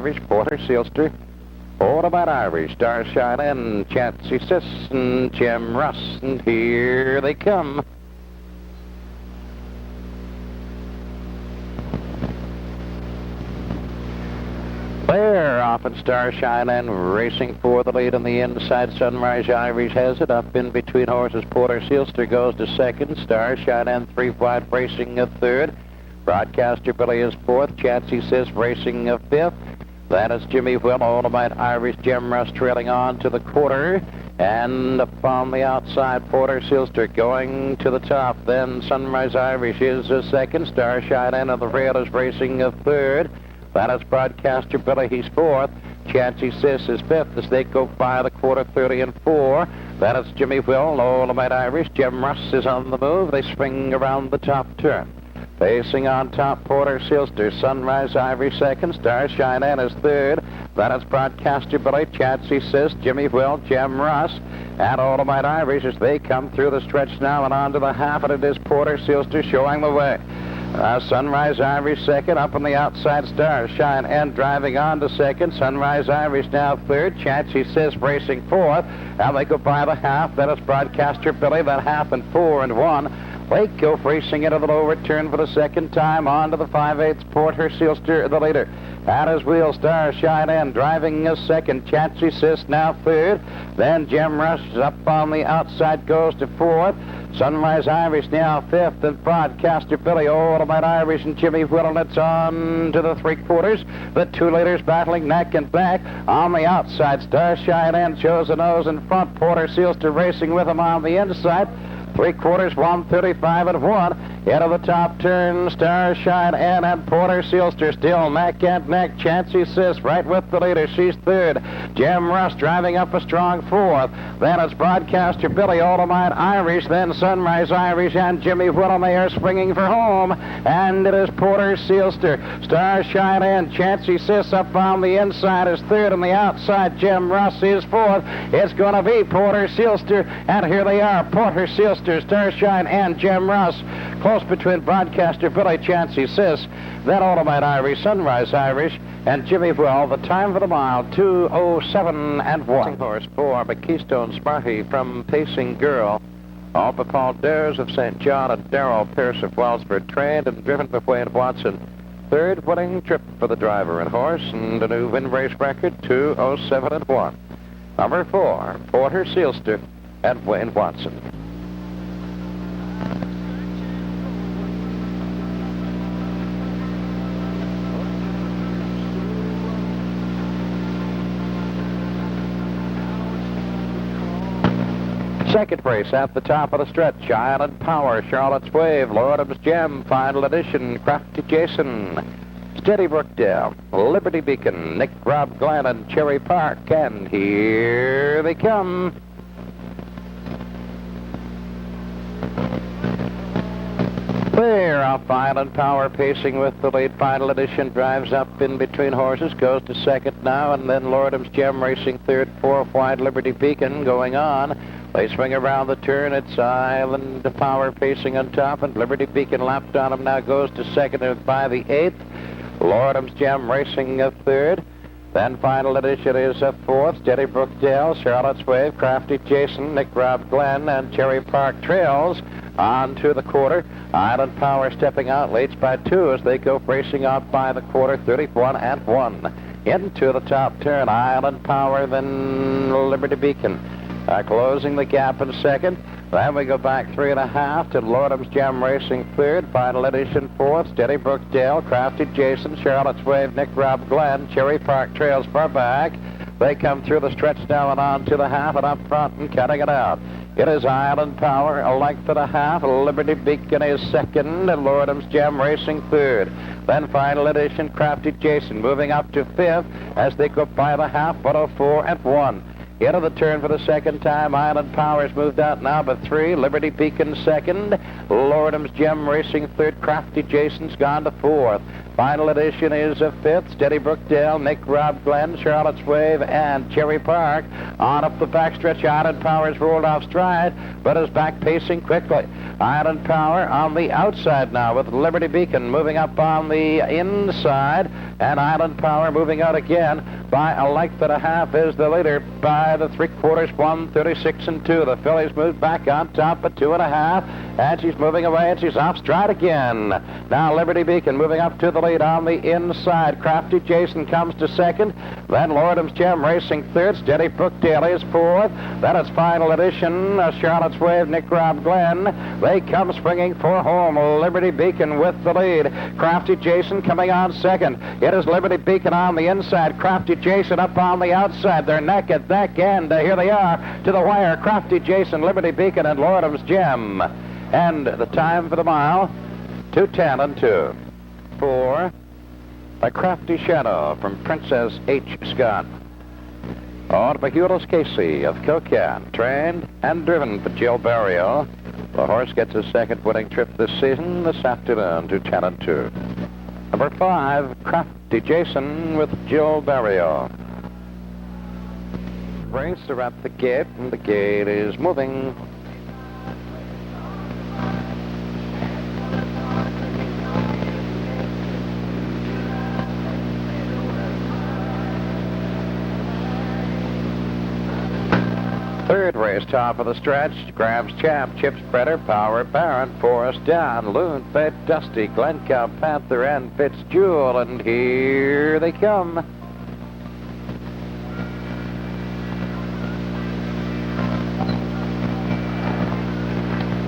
Irish, Porter, Seeistar, Olomite Irish, Starshine, and Chancy, Sis, and Jim Russ, and here they come. They're off in Starshine and racing for the lead on the inside. Sunrise Irish has it up in between horses. Porter Seeistar goes to second. Starshine and 3 wide racing a third. Broadcaster Billy is fourth. Chancy Sis racing a fifth. That is Jimmy Will, Olomite Irish, Jim Russ trailing on to the quarter. And up on the outside, Porter Seeistar going to the top. Then Sunrise Irish is a second. Starshine and the rail is racing a third. That is Broadcaster Billy, he's fourth. Chancy Sis is fifth as they go by the quarter, 30 and 4. That is Jimmy Will, Olomite Irish. Jim Russ is on the move. They swing around the top turn. Facing on top, Porter Seeistar, Sunrise Irish second, Starshine and is third. That is Broadcaster Billy, Chancy Sis, Jimmy Will, Jim Russ, and Olomite Irish as they come through the stretch now and on to the half, and it is Porter Seeistar showing the way. Sunrise Irish second, up on the outside, Starshine and driving on to second. Sunrise Irish now third, Chancy Sis racing fourth. Now they go by the half. That is Broadcaster Billy, that half and 4 and 1. Waco racing into the lower turn for the second time, on to the 5/8 Porter Seeistar, the leader. That is Wil Starshine and driving a second. Chancy Sis now third. Then Jim Russ up on the outside goes to fourth. Sunrise Irish now fifth, and Broadcaster Billy, Olomite Irish, and Jimmy Will, and it's on to the 3/4. The 2 leaders battling neck and back. On the outside, Starshine and shows a nose in front. Porter Seeistar racing with him on the inside. 3/4, 135 and 1. Into the top turn, Starshine and Porter Seeistar still neck and neck. Chancy Sis right with the leader. She's third. Jim Russ driving up a strong fourth. Then it's Broadcaster Billy, Olomite Irish. Then Sunrise Irish and Jimmy Will, and they are springing for home. And it is Porter Seeistar. Starshine and Chancy Sis up on the inside is third. On the outside, Jim Russ is fourth. It's going to be Porter Seeistar. And here they are, Porter Seeistar, Starshine, and Jim Russ. Close between Broadcaster Billy, Chancy Sis, then Olomite Irish, Sunrise Irish, and Jimmy Will. The time for the mile, 2:07 and 1. Horse 4, but Keystone Smarty from Pacing Girl. All but Paul Dares of St. John and Darrell Pierce of Wellsford, trained and driven by Wayne Watson. Third winning trip for the driver and horse, and a new win race record, 2:07 and 1. Number 4, Porter Seeistar and Wayne Watson. Second race at the top of the stretch, Island Power, Charlotte's Wave, Lordems Gem, Final Edition, Crafty Jason, Steady Brookdale, Liberty Beacon, Nick Rob Glenn, and Cherry Park, and here they come. They're off. Island Power pacing with the lead. Final Edition drives up in between horses, goes to second now, and then Lordems Gem racing third, 4 wide, Liberty Beacon going on. They swing around the turn. It's Island Power pacing on top, and Liberty Beacon lapped on him now, goes to second and by the 8th. Lordems Gem racing a third. Then Final Edition is a fourth. Steady Brookdale, Charlotte's Wave, Crafty Jason, Nick Rob Glenn, and Cherry Park trails on to the quarter. Island Power stepping out, leads by 2 as they go racing out by the quarter, 31 and 1. Into the top turn, Island Power, then Liberty Beacon. Closing the gap in second. Then we go back 3.5 to Lordems Gem racing third. Final Edition fourth. Steady Brookdale, Crafty Jason, Charlotte's Wave, Nick Rob Glenn, Cherry Park trails far back. They come through the stretch now and on to the half, and up front and cutting it out. It is Island Power, a length and a half. Liberty Beacon is second, and Lordems Gem racing third. Then Final Edition, Crafty Jason moving up to fifth as they go by the half, 1:04 and 1. Into the turn for the second time. Island Power's moved out now by 3. Liberty Beacon second. Lordems Gem racing third. Crafty Jason's gone to fourth. Final edition is a fifth. Steady Brookdale, Nick Rob Glenn, Charlotte's Wave, and Cherry Park. On up the backstretch, Island Power's rolled off stride, but is back pacing quickly. Island Power on the outside now with Liberty Beacon moving up on the inside, and Island Power moving out again by a length and a half is the leader by the 3/4, 1:36 and 2. The fillies moved back on top at 2.5, and she's moving away, and she's off stride again. Now Liberty Beacon moving up to the lead on the inside. Crafty Jason comes to second. Then Lordems Gem racing third. Steady Brookdale is fourth. Then it's final edition. Charlotte's Wave, Nick Rob Glenn. They come springing for home. Liberty Beacon with the lead. Crafty Jason coming on second. It is Liberty Beacon on the inside. Crafty Jason up on the outside. They're neck and neck, and here they are to the wire. Crafty Jason, Liberty Beacon, and Lordems Gem. And the time for the mile, 2:10 and 2. 4 by Crafty Shadow from Princess H. Scott. On by Hewlett Casey of Cocan, trained and driven for Jill Barrieau. The horse gets his second winning trip this season this afternoon, 2:10 and 2. Number 5, Crafty Jason with Jill Barrieau. Race are at the gate, and the gate is moving. Third race, top of the stretch, Gramps Champ, Chipspreader, Power Baron, Forest Down, Loon Fate, Dusty, Glencow, Panther, and Fitzjewel, and here they come.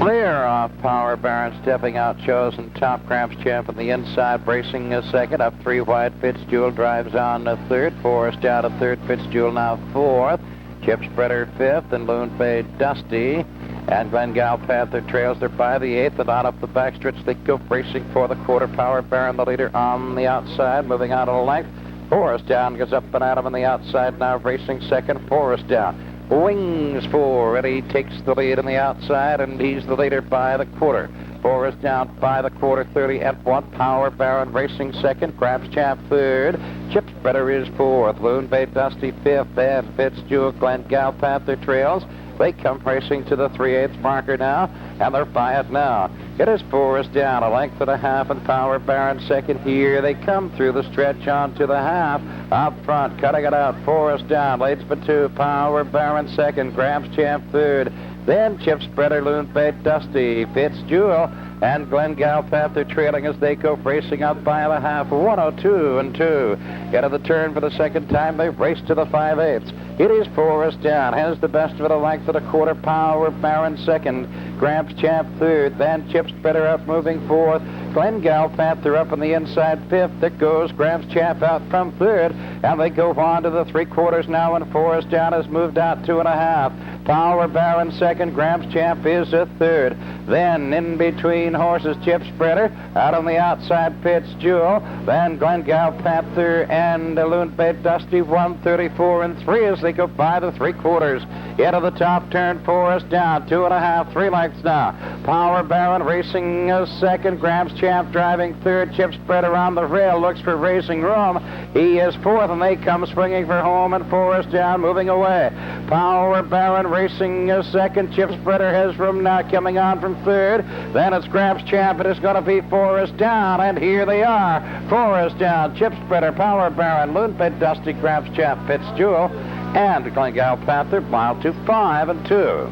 Clear off Power Baron, stepping out, chosen top. Gramps Champ on the inside, bracing a second, up 3 wide. Fitzjewel drives on a third, Forest Down a third, Fitzjewel now fourth. Chipspreader fifth, and Loon Fade Dusty. And Glengal Panther trails there by the 8th, and on up the backstretch they go, racing for the quarter. Power Baron, the leader, on the outside, moving out a length. Forest Down goes up and at him on the outside now, racing second. Forest Down wings for, and he takes the lead on the outside, and he's the leader by the quarter. Forest Down by the quarter, 30 and 1. Power Baron racing second. Gramps Champ third. Chipspreader is fourth. Loon Bay Dusty fifth. And Fitzjewel, Glengal Panther trails. They come racing to the 3/8 marker now, and they're by it now. It is Forest Down, a length and a half, and Power Baron second. Here they come through the stretch onto the half. Up front, cutting it out, Forest Down, leads for 2. Power Baron second. Gramps Champ third. Then Chipspreader, Loon Fate, Dusty, Fitzjewel, and Glengal Panther trailing as they go racing out by the half, 102 and 2. Get of the turn for the second time, they race to the 5/8. It is Forest Down, has the best of it, a length and a quarter. Power Baron second. Gramps Champ third. Then Chipspreader up moving fourth. Glengal Panther up on the inside fifth. There goes Gramps Champ out from third, and they go on to the 3/4 now, and Forest Down has moved out 2.5. Power Baron second. Gramps Champ is a third. Then in between horses, Chipspreader out on the outside, Fitzjewel. Then Glengal Panther and Loon Fate Dusty, 1:34 and 3 as they go by the 3/4. Into the top turn, Forest Down, 2.5, 3 lengths now. Power Baron racing a second. Gramps Champ driving third. Chipspreader on the rail, looks for racing room. He is fourth, and they come swinging for home, and Forest Down moving away. Power Baron racing a second. Chipspreader has room now, coming on from third. Then it's Gramps Champ. It is going to be Forest Down, and here they are. Forest Down, Chipspreader, Power Baron, Loon Fate Dusty, Gramps Champ, Fitzjewel, and Glengal Panther, mile 2, 5 and 2.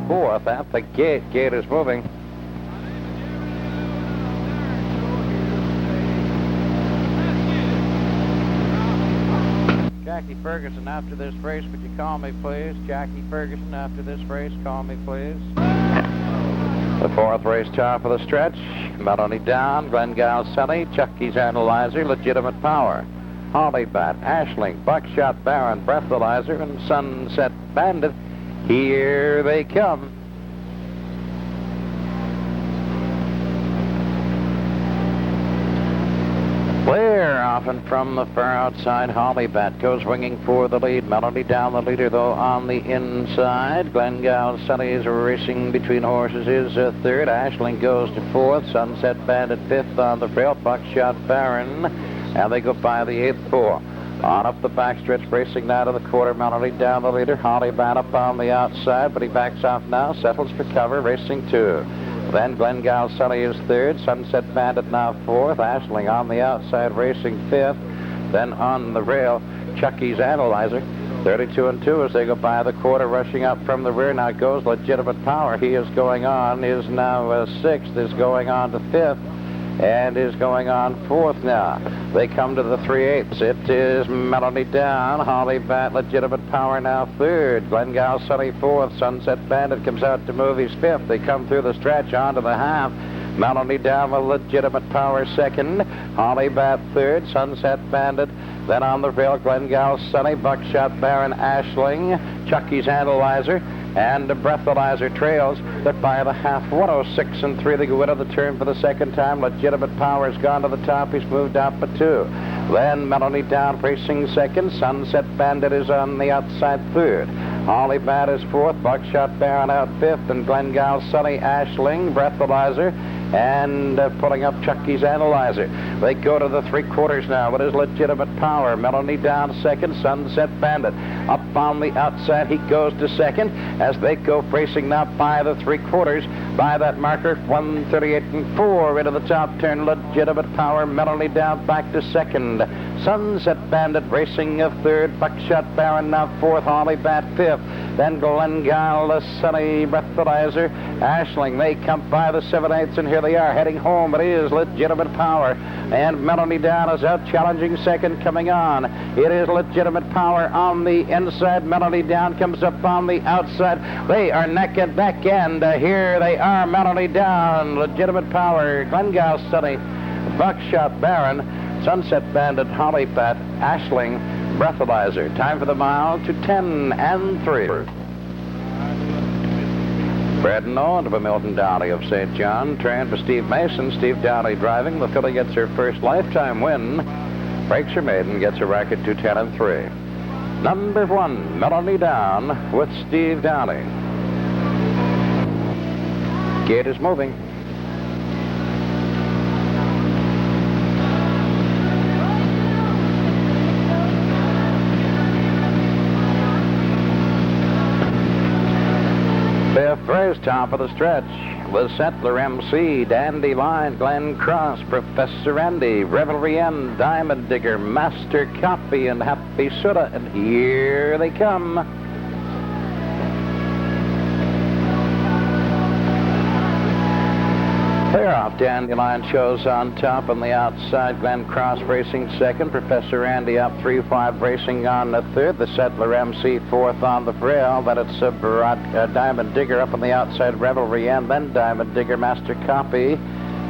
Fourth at the gate. Gate is moving. Jackie Ferguson, after this race, would you call me, please? Jackie Ferguson, after this race, call me, please. The fourth race, top of the stretch. Melanie Down, Glengal Sunny, Chucky's Analyzer, Legitimate Power. Hollybat, Ashling, Buckshot Baron, Breathalyzer, and Sunset Bandit. Here they come. Clear off off and from the far outside. Holly Bat goes winging for the lead. Melody down the leader, though, on the inside. Glengale Sunny is racing between horses, is third. Ashling goes to fourth. Sunset Bandit fifth on the trail. Buckshot Baron, and they go by the eighth four. On up the backstretch, racing now to the quarter. Melody down the leader. Holly Bat up on the outside, but he backs off now. Settles for cover, racing two. Then Glengale Sunny is third. Sunset Bandit now fourth. Ashling on the outside, racing fifth. Then on the rail, Chucky's Analyzer. 32 and 2 as they go by the quarter, rushing up from the rear. Now goes Legitimate Power. He is going on, is now sixth, is going on to fifth, and is going on fourth now. They come to the 3/8. It is Melody down. Holly Bat, Legitimate Power now third. Glengale Sunny fourth. Sunset Bandit comes out to move. He's fifth. They come through the stretch onto the half. Melody down with Legitimate Power second. Holly Bat third. Sunset Bandit. Then on the rail, Glengale Sunny, Buckshot Baron, Ashling, Chucky's Analyzer, and the Breathalyzer trails. They're by the half. 106 and 3. They go into the turn for the second time. Legitimate Power has gone to the top. He's moved out by 2. Then Melody down, racing second. Sunset Bandit is on the outside third. Holly Bat is fourth. Buckshot Baron out fifth. And Glengale Sunny, Ashling, Breathalyzer, and pulling up Chucky's Analyzer. They go to the 3/4 now. It is Legitimate Power. Melody down second. Sunset Bandit up on the outside. He goes to second as they go racing now by the 3/4 by that marker. 138 and 4 into the top turn. Legitimate Power. Melody down back to second. Sunset Bandit racing a third. Buckshot Baron now fourth. Holly Bat fifth. Then Glengale Sunny, Breathalyzer, Ashling. They come by the 7/8, and here they are heading home. It is Legitimate Power, and Melody down is out challenging second, coming on. It is Legitimate Power on the inside. Melody down comes up on the outside. They are neck and neck, and here they are. Melody down, Legitimate Power, Glengale Sunny, Buckshot Baron, Sunset Bandit, Holly Bat, Ashling, Breathalyzer. Time for the mile to 10 and 3. Fred and Owen of Milton Downey of St. John. Trained for Steve Mason. Steve Downey driving. The filly gets her first lifetime win. Breaks her maiden, gets a record to 10 and 3. Number 1, Melody down with Steve Downey. Gate is moving. Fifth race, top of the stretch. The Settler MC, Dandelion, Glen Cross, Professor Andy, Revelry End, Diamond Digger, Master Copy, and Happy Soda. And here they come. They're off. Dandelion shows on top on the outside. Glen Cross racing second. Professor Andy up 3-5 racing on the third. The Settler MC fourth on the rail. Then it's Diamond Digger up on the outside. Revelry End. Then Diamond Digger, Master Copy,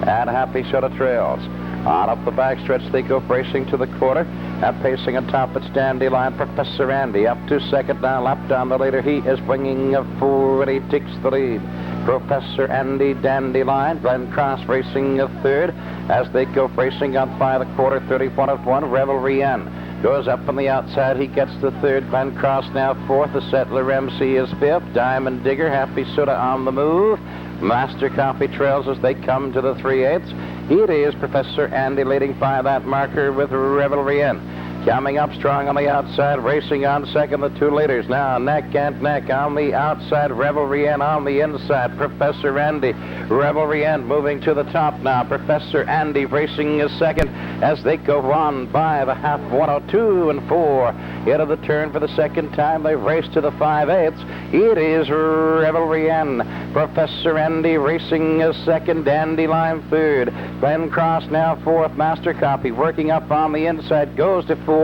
and Happy Soda trails. On up the backstretch they go racing to the quarter. And pacing on top, it's Dandelion. Professor Andy up to second now. Lap down the leader. He is bringing a forward. He takes the lead. Professor Andy, Dandelion, Glen Cross racing a third as they go racing up by the quarter. 31 of 1. Revelry End goes up on the outside. He gets the third. Glen Cross now fourth. The Settler MC is fifth. Diamond Digger, Happy Soda on the move. Master Copy trails as they come to the 3/8. It is Professor Andy leading by that marker with Revelry End. Coming up strong on the outside, racing on second, the two leaders now neck and neck on the outside. Revelry End on the inside. Professor Andy, Revelry End moving to the top now. Professor Andy racing a second as they go on by the half. 102 and 4 into the turn for the second time. They race to the 5/8. It is Revelry End. Professor Andy racing a second. Dandelion third. Glen Cross now fourth. Master Copy working up on the inside goes to fourth.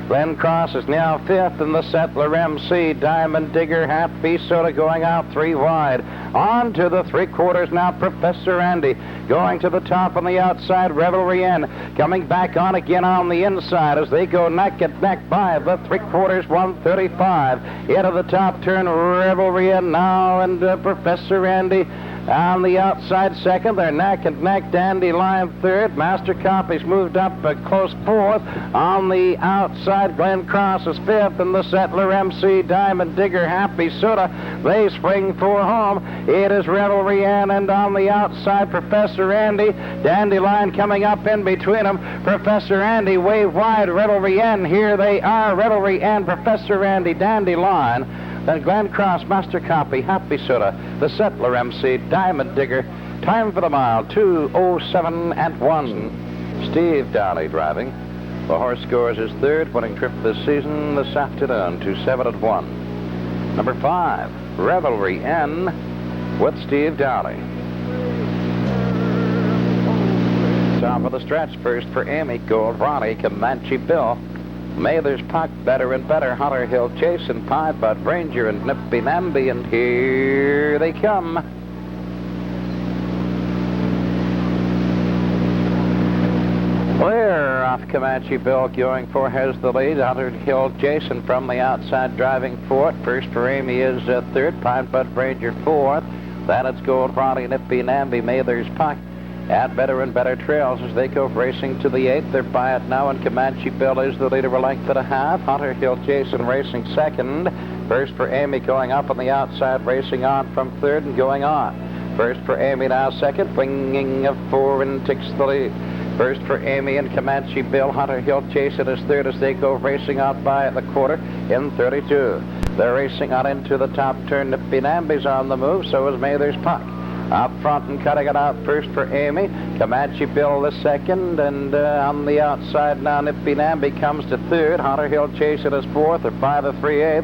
Glen Cross is now fifth, and the Settler MC, Diamond Digger, Happy Soda going out 3 wide. On to the 3/4 now. Professor Andy going to the top on the outside. Revelry End coming back on again on the inside as they go neck and neck by the 3/4. 135 into the top turn. Revelry End now, and Professor Andy On the outside second, they're neck and neck. Dandelion third. Master Copy's moved up close fourth. On the outside, Glen Cross is fifth, and the Settler MC, Diamond Digger, Happy Soda, they spring for home. It is Revelry Ann, and on the outside, Professor Andy. Dandelion coming up in between them. Professor Andy way wide. Revelry Ann, here they are. Revelry Ann, Professor Andy, Dandelion. Then Glen Cross, Master Copy, Happy Soda, the Settler MC, Diamond Digger. Time for the mile, 2:07 and 1. Steve Downey driving. The horse scores his third winning trip this season this afternoon, 2:07 and 1. Number 5, Revelry N with Steve Downey. Top of the stretch, first for Amy, Gold Ronnie, Comanche Bill. Mather's Puck, Better and Better, Hunter Hill Chase, and Pie Bud Ranger, and Nippy Namby, and here they come. Clear off Comanche Bill, going for has the lead. Hunter Hill Jason from the outside driving fourth. First for Amy is third, Pine Bud Ranger fourth. Then it's Gold Ronnie, Nippy Namby, Mather's Puck. At Better and Better Trails as they go racing to the 8th. They're by it now, and Comanche Bill is the leader, a length and a half. Hunter Hill Jason racing second. First for Amy going up on the outside, racing on from third and going on. First for Amy now second, winging of 4 and takes the lead. First for Amy and Comanche Bill. Hunter Hill Jason is third as they go racing out by the quarter in 32. They're racing on into the top turn. Nippy Namby's on the move, so is Mather's Puck. Up front and cutting it out first for Amy. Comanche Bill the second, and on the outside now Nippy Namby comes to third. Hunter Hill Chasing is fourth, or by the 3/8.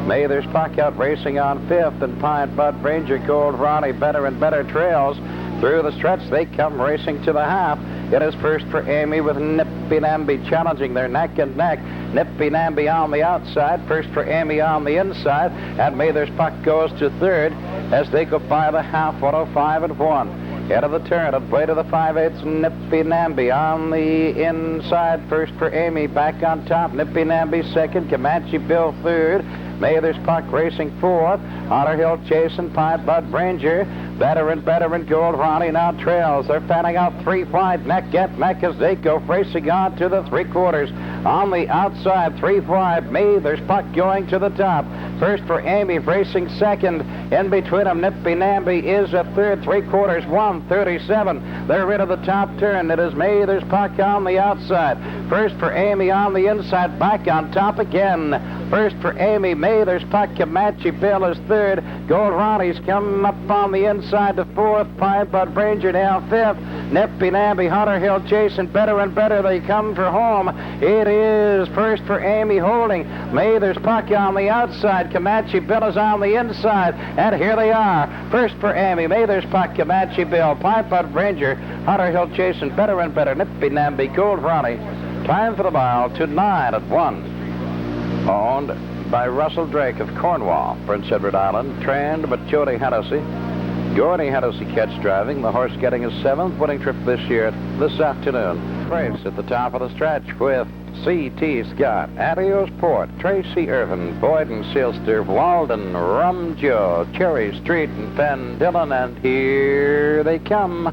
Mather's Puck out racing on fifth, and Pine Bud Ranger, Gold Ronnie, Better and Better Trails. Through the stretch, they come racing to the half. It is first for Amy with Nippy Namby challenging their neck and neck. Nippy Namby on the outside, first for Amy on the inside, and Mather's Puck goes to third as they go by the half, 1:05 and 1. Head of the turn, at play to the 5/8, Nippy Namby on the inside, first for Amy, back on top, Nippy Namby second, Comanche Bill third, Mather's Puck racing fourth, Hunter Hill Chasing, Pine Bud Ranger, Better and Better and Gold Ronnie now trails. They're fanning out 3 wide, neck at neck as they go racing on to the 3/4. On the outside, 3 wide, Mather's Puck going to the top. First for Amy, racing second. In between them, Nippy Namby is a third, 3/4, 1:37. They're into the top turn. It is Mather's Puck on the outside. First for Amy on the inside, back on top again. First for Amy, Mather's Puck, Comanche Bill is third. Gold Ronnie's coming up on the inside to fourth. Pine Bud Ranger now fifth. Nippy Namby, Hunter Hill Chasing, Better and Better, they come for home. It is first for Amy holding. Mather's Puck on the outside. Comanche Bill is on the inside. And here they are. First for Amy, Mather's Puck, Comanche Bill, Pine Bud Ranger, Hunter Hill Chasing, Better and Better, Nippy Namby, Gold Ronnie. Time for the mile, 2:09 and 1. Owned by Russell Drake of Cornwall, Prince Edward Island, trained by Jody Hennessy. Gordie Hennessy catch driving, the horse getting his 7th winning trip this year, this afternoon. Race at the top of the stretch with C.T. Scott, Adios Port, Tracy Irvin, Boyden Seeistar, Walden, Rum Joe, Cherry Street, and Penn Dillon, and here they come.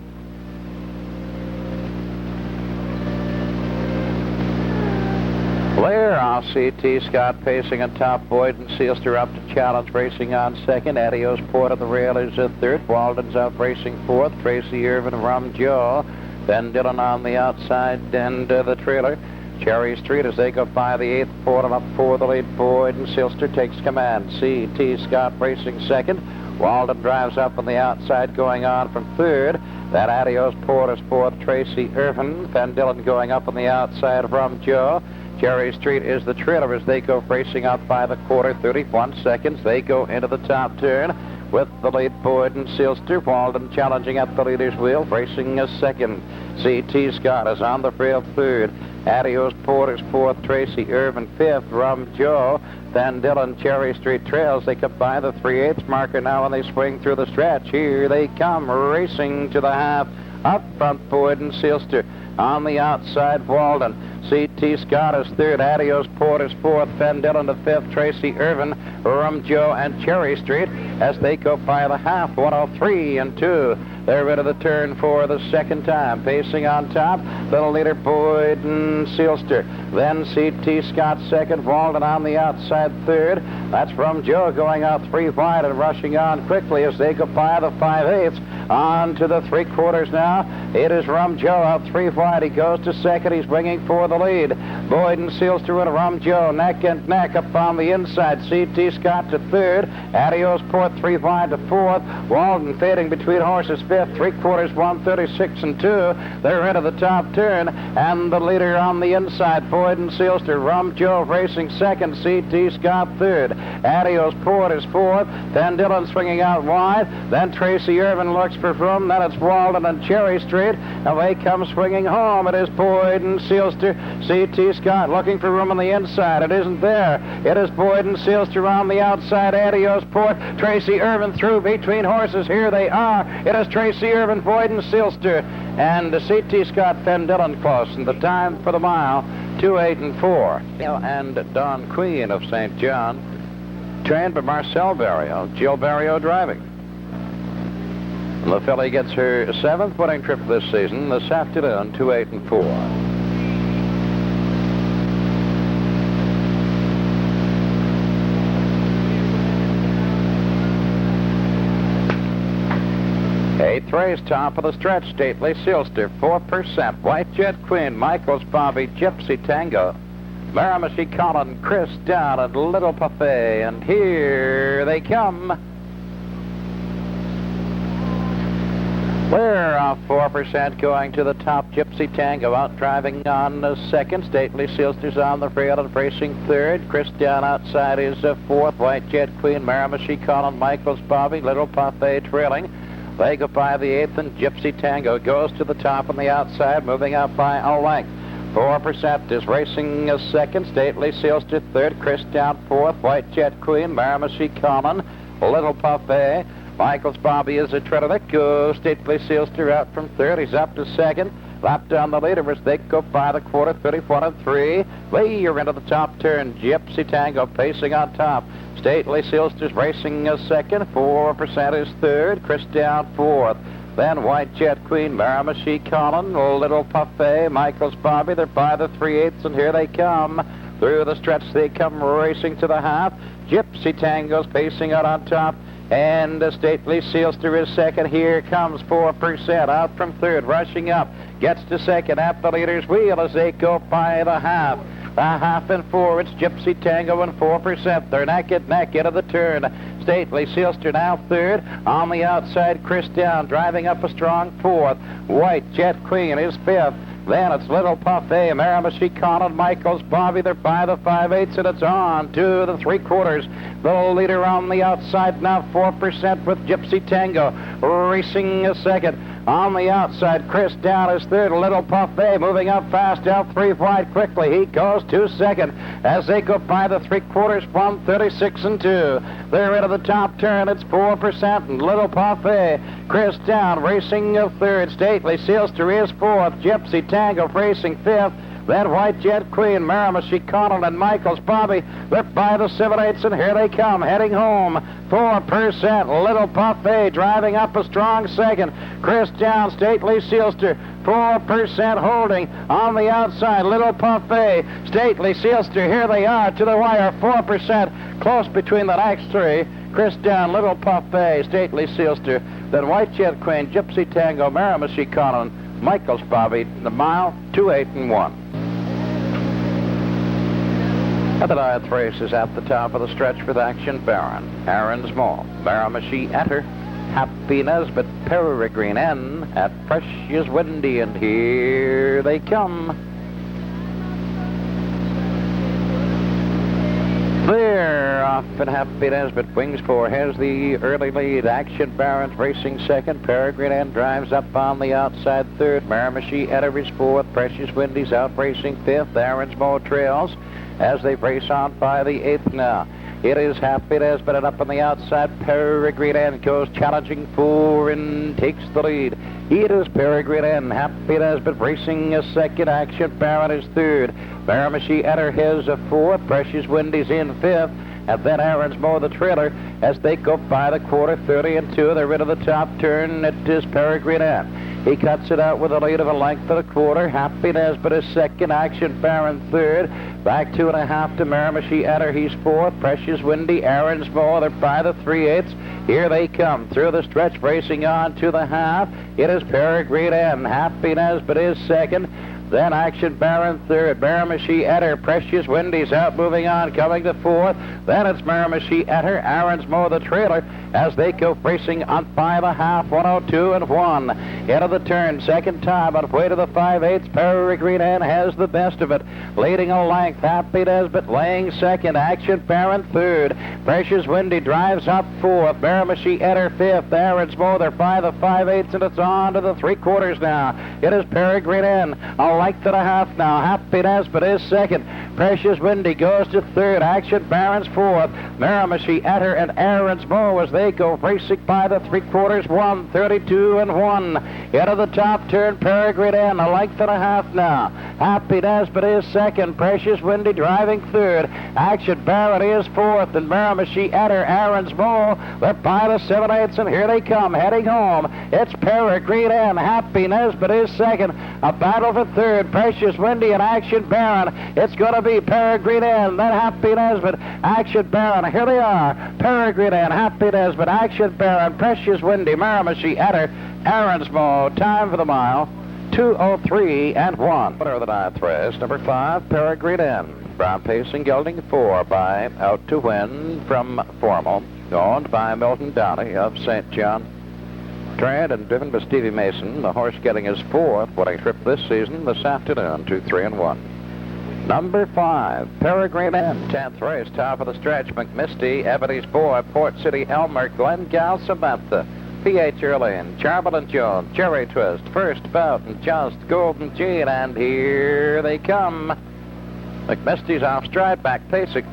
Blair off C.T. Scott pacing on top. Boyden Seeistar up to challenge, racing on second. Adios Port at the rail is third. Walden's out racing fourth. Tracy Irvin, Rum Joe. Then Dillon on the outside and the trailer. Cherry Street as they go by the 8th port and up for the lead. Boyden Seeistar takes command. C.T. Scott racing second. Walden drives up on the outside going on from third. That Adios Port is fourth. Tracy Irvin. Then Dillon going up on the outside of Rum Joe. Cherry Street is the trailer as they go racing out by the quarter, 31 seconds. They go into the top turn with the lead. Boyden Seeistar. Walden challenging at the leader's wheel, racing a second. C.T. Scott is on the rail third. Adios Port is fourth. Tracy Irvin fifth. Rum Joe. Then Dillon, Cherry Street trails. They come by the 3/8 marker now and they swing through the stretch. Here they come racing to the half. Up front, Boyden Seeistar. On the outside, Walden. C.T. Scott is third. Adios Port is fourth. Van Dillon to fifth. Tracy Irvin, Rum Joe, and Cherry Street as they go by the half. 103 and 2. They're rid of the turn for the second time. Pacing on top, little leader Boyd and Seeistar. Then C.T. Scott second. Walden on the outside third. That's Rum Joe going out 3 wide and rushing on quickly as they go by the 5/8. On to the 3/4 now. It is Rum Joe out 3 wide. He goes to second. He's bringing for the lead. Boyd and Seeistar and Rum Joe neck and neck up on the inside. C.T. Scott to third. Adios Port 3 wide to fourth. Walden fading between horses fifth. 3/4 136 and 2. They're into the top turn and the leader on the inside. Boyd and Seeistar. Rum Joe racing second. C.T. Scott third. Adios Port is fourth. Van Dillon swinging out wide. Then Tracy Irvin looks for room. Then it's Walden and Cherry Street. Away comes swinging home. It is Boyd and Seeistar. C.T. Scott looking for room on the inside. It isn't there. It is Boyd and Seeistar on the outside. Adios Port. Tracy Irvin through between horses. Here they are. It is Tracy Irvin, Boyd and Seeistar, and C.T. Scott, Van Dillon close. And the time for the mile, 2:08 and 4. And Don Queen of St. John, trained by Marcel Barrieau, Jill Barrieau driving. The filly gets her 7th winning trip this season, this afternoon, 2:08 and 4. Eighth race, top of the stretch, Stately Seeistar, 4%. White Jet Queen, Michael's Bobby, Gypsy Tango, Miramichi Colin, Chris Down, and Little Parfait. And here they come. We're off 4% going to the top. Gypsy Tango out driving on the second. Stately Seeistar's on the field and racing third. Chris Down outside is fourth. White Jet Queen, Miramichi Colin, Michael's Bobby, Little Parfait trailing. They go by the 8th, and Gypsy Tango goes to the top on the outside, moving out by a length. 4% is racing second. Stately Seeistar third. Chris Down fourth. White Jet Queen, Miramichi Colin, Little Parfait. Michael's Bobby is a treader. Stately Seeistar out from third. He's up to second. Lap down the leader as they go by the quarter, 31 and 3. You're into the top turn. Gypsy Tango pacing on top. Stately Seeistar's racing second. 4% is third. Chris Down fourth. Then White Jet Queen, Miramichi Colin, Little Parfait, Michael's Bobby. They're by the 3/8, and here they come. Through the stretch they come racing to the half. Gypsy Tango's pacing out on top. And Stately Seeistar is second. Here comes 4% out from third, rushing up. Gets to second at the leader's wheel as they go by the half. The half and 4, it's Gypsy Tango and 4%. They're neck and neck into the turn. Stately Seeistar now third. On the outside, Chris Down driving up a strong fourth. White Jet Queen is fifth. Then it's Little Parfait, Miramichi Colin, Michael's Bobby. They're by the 5/8, and it's on to the 3/4. The leader on the outside now 4% with Gypsy Tango racing a second. On the outside, Chris Down is third. Little Parfait moving up fast, out 3 wide quickly. He goes to second as they go by the 3/4, 136 and 2. They're into the top turn. It's 4% and Little Parfait. Chris Down racing a third. Stately Seeistar is fourth. Gypsy Tango racing fifth. Then White Jet Queen, Miramichi Colin, and Michael's Bobby. They're by the 7/8, and here they come, heading home. 4%. Little Parfait driving up a strong second. Chris Down, Stately Seeistar, 4% holding on the outside. Little Parfait, Stately Seeistar, here they are to the wire. 4% close between the next 3. Chris Down, Little Parfait, Stately Seeistar, then White Jet Queen, Gypsy Tango, Miramichi Colin, Michael's Bobby. The mile, 2:08 and 1. The 9th race is at the top of the stretch with Action Baron, Aaron's Mall, Miramichi Enter, Happy Nesbitt, Peregrine N, at Precious Windy, and here they come. They're off and Happy Nesbitt wings 4 has the early lead. Action Baron's racing second. Peregrine N drives up on the outside third. Miramichi Enter is fourth. Precious Windy's out racing fifth. Aaron's Mall trails as they race on by the 8th now. It is Happy Nesbitt, and up on the outside, Peregrine goes challenging for and takes the lead. It is Peregrine, Happy Nesbitt racing a second. Action Baron is third. Miramichi Etter has a fourth. Precious Wendy's in fifth. And then Aaron's Moore, the trailer, as they go by the quarter, 30 and 2. They're into the top turn. It is Peregrine. He cuts it out with a lead of a length of a quarter. Happy Nesbitt is second. Action Baron third. Back 2.5 to Miramichi Etter. He's fourth. Precious Wendy, Aaron's Moore. They're by the 3/8. Here they come through the stretch, racing on to the half. It is Peregrine. Happy Nesbitt is second. Then Action Baron third. Miramichi Etter. Precious Wendy's out, moving on, coming to fourth. Then it's Miramichi Etter. Aaron's Moore, the trailer, as they go racing on by the half. 102 and 1. Into the turn, second time on way to the 5/8. Peregrine has the best of it, leading a length. Happy Nesbitt laying second. Action Baron third. Precious Wendy drives up fourth. Miramichi Etter fifth. Aaron's Moore, they're by the 5/8, and it's on to the 3/4 now. It is Peregrine. A length and a half now. Happy Nesbitt is second. Precious Wendy goes to third. Action Baron's fourth. Miramichi Etter and Aaron's Moore as they go racing by the 3/4. 132 and 1. Into the top turn, Peregrine, a length and a half now. Happy Nesbitt is second. Precious Wendy driving third. Action Baron is fourth. And Miramichi Etter, Aaron's Moore, they're by the 7/8, and here they come, heading home. It's Peregrine. Happy Nesbitt is second. A battle for third. Precious Wendy and Action Baron. It's going to be Peregrine, then Happy Nesbitt, Action Baron. Here they are. Peregrine, Happy Nesbitt, Action Baron, Precious Wendy, Miramichi Etter, Aaron's Moore. Time for the mile, 2:03 and 1. Winner of the 9th race, number 5, Peregrine. Brown pacing, gelding 4 by Out to Win from Formal, owned by Milton Downey of St. John. Trained and driven by Stevie Mason. The horse getting his 4th winning trip this season this afternoon, 2-3 and 1. Number 5, Peregrine. 10th race, top of the stretch, McMisty, Ebony's Boy, Port City Elmer, Glengal, Samantha, P.H. Earlane, Charmelin Jones, Cherry Twist, First Bout, and Just Golden Jean, and here they come. McMisty's off stride, back pacing.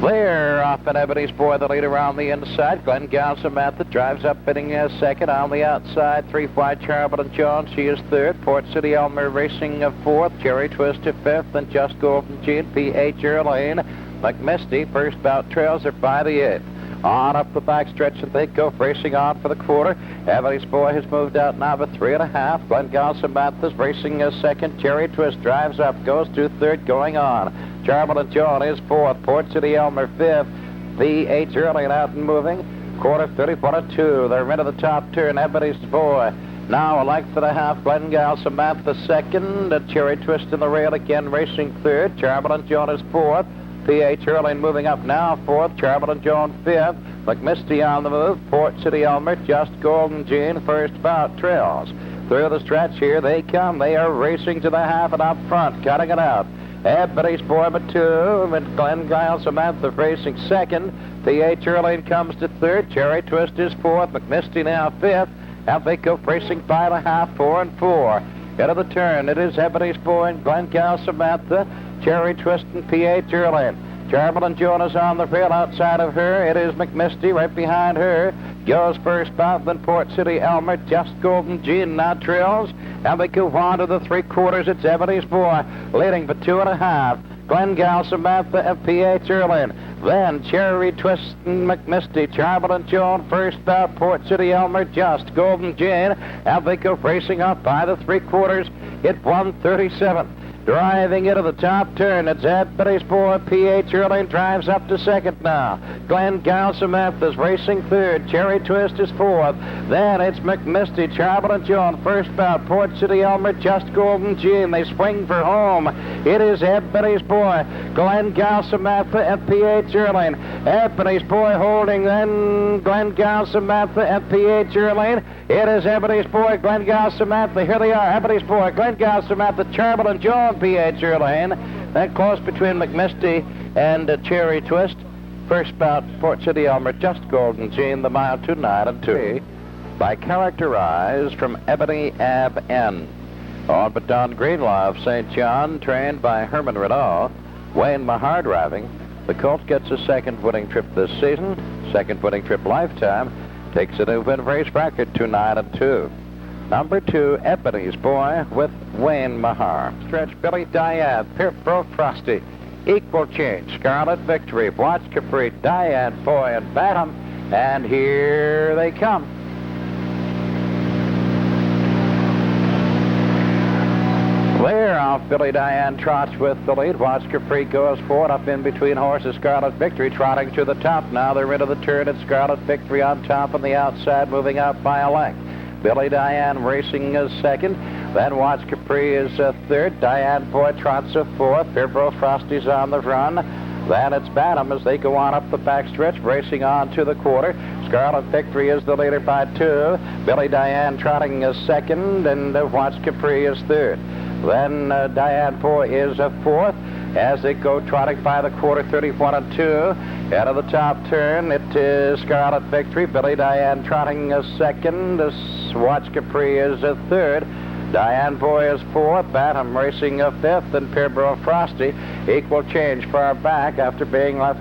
They're off in Ebony's Boy, the lead around the inside. Glengal Samantha drives up, hitting second on the outside. 3 wide, Charmelin Jones, she is third. Port City Elmer racing fourth. Cherry Twist to fifth, and Just Golden Jean, P.H. Earlane. McMisty, First Bout trails are by the 8th. On up the back stretch, and they go racing on for the quarter. Ebony's Boy has moved out now to 3.5. Glengal Samantha's racing second. Cherry Twist drives up, goes to third, going on. Charmelin John is fourth. Port City Elmer fifth. P.H. Early and out and moving. Quarter 31 and 2. They're into the top turn. Ebony's Boy. Now a length and a half. Glengal Samantha second. Cherry Twist in the rail again, racing third. Charmelin John is fourth. P.H. Early moving up now fourth. Charmelin John fifth. McMisty on the move. Port City Elmer, Just Golden Jean, First Bout trails. Through the stretch, here they come. They are racing to the half and up front, cutting it out. Ebony's Boy but 2, and Glengal Samantha racing second. P.H. Early comes to third. Cherry Twist is fourth. McMisty now fifth. And they go racing by the half, 4 and 4. Into the turn, it is Ebony's Boy and Glengal Samantha, Cherry Twist and P.H. Early. Charmelin Jonas on the rail outside of her. It is McMisty right behind her. Goes First Bout, then Port City Elmer, Just Golden Jean now trails. And they go on to the 3/4. It's Ebony's Boy leading for 2.5. Glengal Samantha and P.H. Early. Then Cherry Twist and McMisty, Charmelin Joan, First Bout, Port City Elmer, Just Golden Jean. And they go racing up by the 3/4. It's 137. Driving into the top turn, it's Ebony's Boy. P.H. Early drives up to second now. Glengal Samantha's racing third. Cherry Twist is fourth. Then it's McMisty, Charmelin John, First Bout, Port City Elmer, Just Golden Jean. They swing for home. It is Ebony's Boy, Glengal Samantha, and P.H. Early. Ebony's Boy holding, then Glengal Samantha and P.H. Early. It is Ebony's Boy, Glengal Samantha. Here they are, Ebony's Boy, Glengal Samantha, Charmelin John, P.H. Early. Then close between McMisty and Cherry Twist. First Bout, Port City Elmer, Just Golden Jean, the mile 2-9 and 2. By Characterized from Ebony Ab N. On Baton Greenlaw of St. John, trained by Herman Renault. Wayne Mahar driving. The colt gets a second winning trip this season, second winning trip lifetime, takes a new win race record, 2-9-2. Number 2, Ebony's Boy with Wayne Mahar. Stretch Billy Diane, Pierbro Frosty, Equal Change, Scarlet Victory, Watch Capri, Diane, Boy, and Bantam. And here they come. Clear off Billy Diane trots with the lead. Watch Capri goes forward up in between horses. Scarlet Victory trotting to the top. Now they're into the turn. It's Scarlet Victory on top on the outside, moving out by a length. Billy Diane racing as second. Then Watch Capri is third. Diane Boy trots a fourth. Pierbro Frosty's on the run. Then it's Bantam as they go on up the backstretch, racing on to the quarter. Scarlet Victory is the leader by 2. Billy Diane trotting as second, and Watch Capri is third. Then Diane Boy is a fourth as they go trotting by the quarter, 31-2. Out of the top turn, it is Scarlet Victory. Billy Diane trotting a second. Watch Capri is a third. Diane Boy is fourth. Bantam racing a fifth. And Pierbro Frosty, Equal Change far back after being left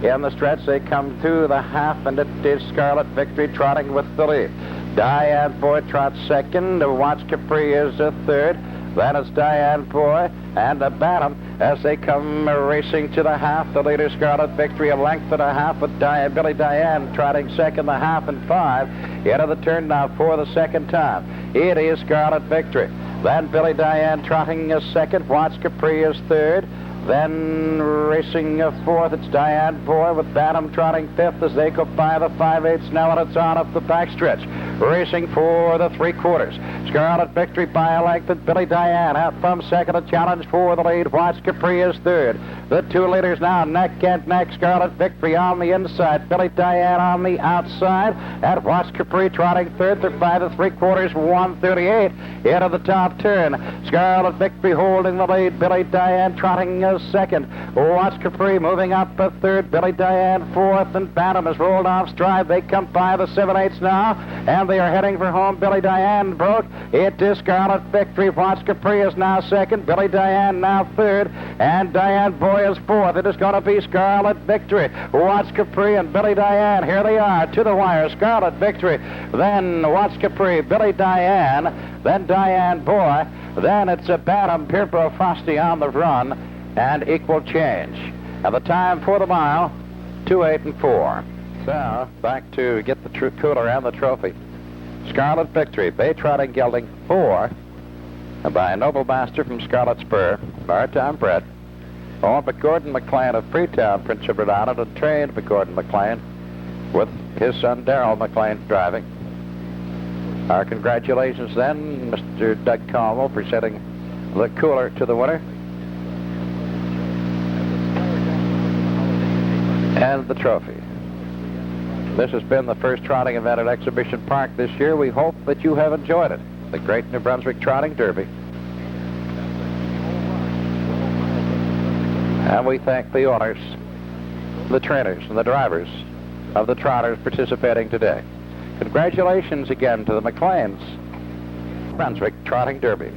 in the stretch. They come through the half, and it is Scarlet Victory trotting with the lead. Diane Boy trots second. Watch Capri is a third. Then it's Diane Boy and a Bantam as they come racing to the half. The leader, Scarlet Victory, a length and a half with Billy Diane trotting second, the half and 5. Into the turn now for the second time. It is Scarlet Victory. Then Billy Diane trotting a second. Watch Capri is third. Then racing a fourth, it's Diane Boy with Bantam trotting fifth as they go by the 5/8 now, and it's on up the backstretch. Racing for the 3/4. Scarlet Victory by a length, and Billy Diane out from second. A challenge for the lead. Watch Capri is third. The two leaders now neck and neck. Scarlet Victory on the inside. Billy Diane on the outside. And Watch Capri trotting third. They're by the 3/4, 1:38. Into the top turn. Scarlet Victory holding the lead. Billy Diane trotting second. Watch Capri moving up a third. Billy Diane fourth, and Bantam has rolled off stride. They come by the 7/8 now, and they are heading for home. Billy Diane broke. It is Scarlet Victory. Watch Capri is now second. Billy Diane now third, and Diane Boy is fourth. It is going to be Scarlet Victory. Watch Capri and Billy Diane. Here they are to the wire. Scarlet Victory. Then Watch Capri, Billy Diane, then Diane Boy. Then it's a Bantam, Pierbro Frosty on the run, and Equal Change. And the time for the mile, 2:08-4. So, back to get the cooler and the trophy. Scarlet Victory, Bay Trotting Gelding 4, by a Noble Master from Scarlet Spur, Maritime bred. Owned by Gordon Maclean of Freetown, Prince Edward Island, and trained by Gordon Maclean, with his son Darrell Maclean driving. Our congratulations then, Mr. Doug Conwell, presenting the cooler to the winner. And the trophy. This has been the first trotting event at Exhibition Park this year. We hope that you have enjoyed it. The Great New Brunswick Trotting Derby. And we thank the owners, the trainers, and the drivers of the trotters participating today. Congratulations again to the Macleans Brunswick Trotting Derby.